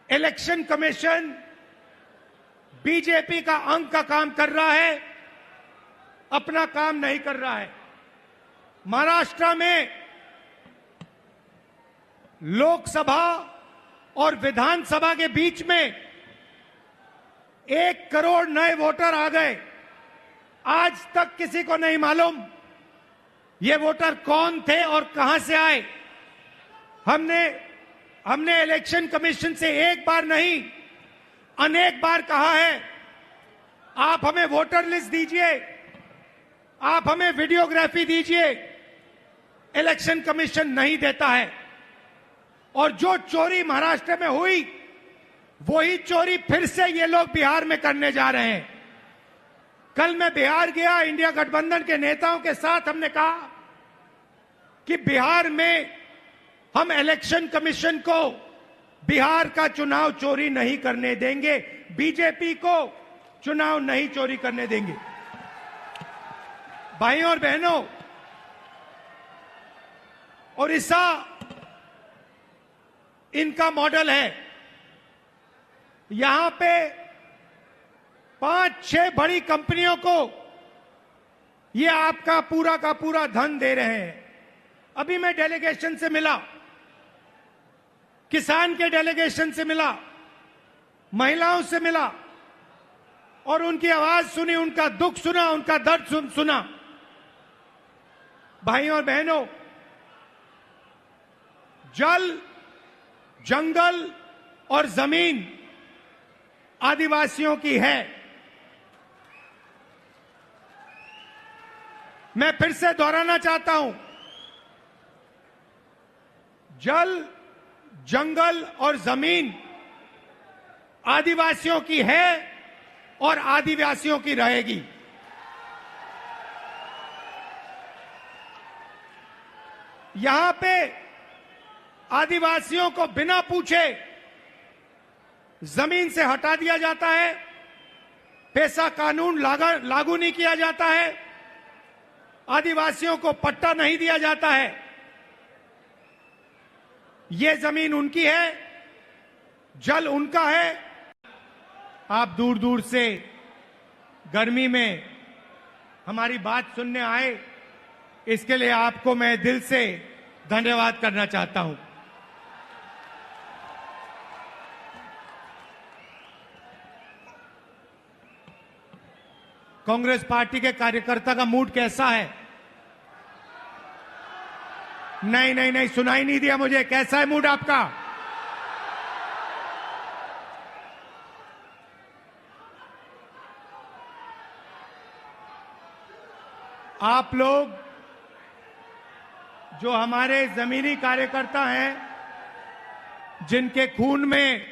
Election commission BJP का अंग का काम कर रहा है, अपना काम नहीं कर रहा है। महाराष्ट्र में लोकसभा और विधानसभा के बीच में 1 करोड़ नए वोटर आ गए। आज तक किसी को नहीं मालूम ये वोटर कौन थे और कहां से आए। हमने इलेक्शन कमीशन से एक बार नहीं अनेक बार कहा है, आप हमें वोटर लिस्ट दीजिए, आप हमें वीडियोग्राफी दीजिए। इलेक्शन कमीशन नहीं देता है और जो चोरी महाराष्ट्र में हुई वही चोरी फिर से ये लोग बिहार में करने जा रहे हैं। कल मैं बिहार गया, इंडिया गठबंधन के नेताओं के साथ हमने कहा कि बिहार में हम इलेक्शन कमीशन को बिहार का चुनाव चोरी नहीं करने देंगे, बीजेपी को चुनाव नहीं चोरी करने देंगे। भाइयों और बहनों, ओडिशा इनका मॉडल है। यहां पे 5-6 बड़ी कंपनियों को ये आपका पूरा का पूरा धन दे रहे हैं। अभी मैं डेलीगेशन से मिला, किसान के डेलीगेशन से मिला, महिलाओं से मिला और उनकी आवाज सुनी, उनका दुख सुना, उनका दर्द सुना। भाइयों और बहनों, जल, जंगल और जमीन आदिवासियों की है। मैं फिर से दोहराना चाहता हूं, जल, जंगल और जमीन आदिवासियों की है और आदिवासियों की रहेगी। यहां पे आदिवासियों को बिना पूछे जमीन से हटा दिया जाता है, पेशा कानून लागू नहीं किया जाता है, आदिवासियों को पट्टा नहीं दिया जाता है। ये जमीन उनकी है, जल उनका है। आप दूर दूर से गर्मी में हमारी बात सुनने आए, इसके लिए आपको मैं दिल से धन्यवाद करना चाहता हूं। कांग्रेस पार्टी के कार्यकर्ता का मूड कैसा है? नहीं, सुनाई नहीं दिया मुझे। कैसा है मूड आपका? आप लोग जो हमारे जमीनी कार्यकर्ता हैं, जिनके खून में,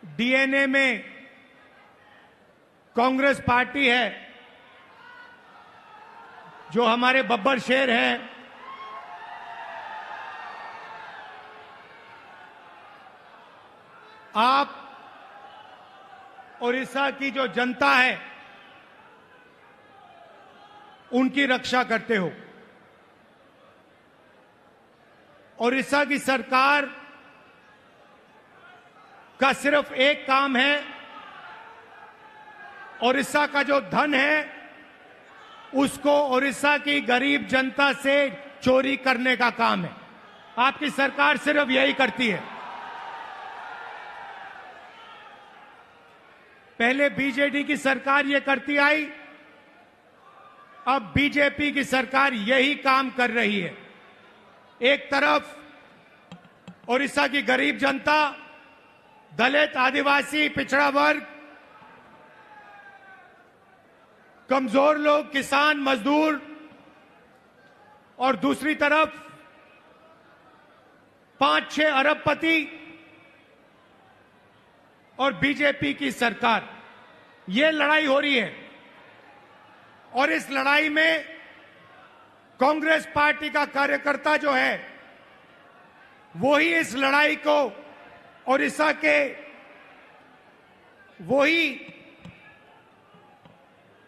डीएनए में कांग्रेस पार्टी है, जो हमारे बब्बर शेर हैं, आप ओडिशा की जो जनता है उनकी रक्षा करते हो। ओडिशा की सरकार का सिर्फ एक काम है, ओडिशा का जो धन है उसको ओडिशा की गरीब जनता से चोरी करने का काम है। आपकी सरकार सिर्फ यही करती है। पहले बीजेडी की सरकार ये करती आई, अब बीजेपी की सरकार यही काम कर रही है। एक तरफ ओडिशा की गरीब जनता, दलित, आदिवासी, पिछड़ा वर्ग, कमजोर लोग, किसान, मजदूर, और दूसरी तरफ 5-6 अरबपति और बीजेपी की सरकार, ये लड़ाई हो रही है। और इस लड़ाई में कांग्रेस पार्टी का कार्यकर्ता जो है वो ही इस लड़ाई को ओडिशा के, वो ही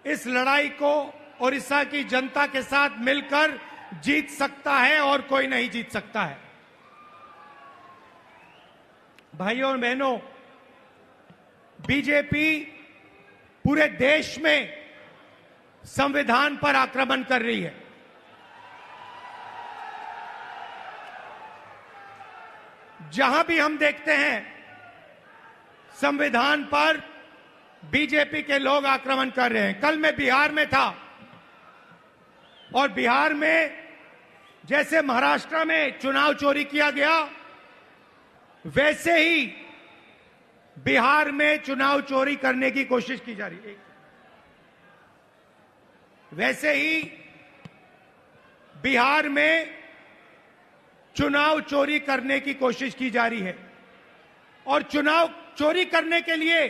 इस लड़ाई को ओडिशा की जनता के साथ मिलकर जीत सकता है और कोई नहीं जीत सकता है। भाइयों और बहनों, बीजेपी पूरे देश में संविधान पर आक्रमण कर रही है। जहां भी हम देखते हैं संविधान पर बीजेपी के लोग आक्रमण कर रहे हैं। कल मैं बिहार में था और बिहार में जैसे महाराष्ट्र में चुनाव चोरी किया गया, वैसे ही बिहार में चुनाव चोरी करने की कोशिश की जा रही है। वैसे ही बिहार में चुनाव चोरी करने की कोशिश की जा रही है और चुनाव चोरी करने के लिए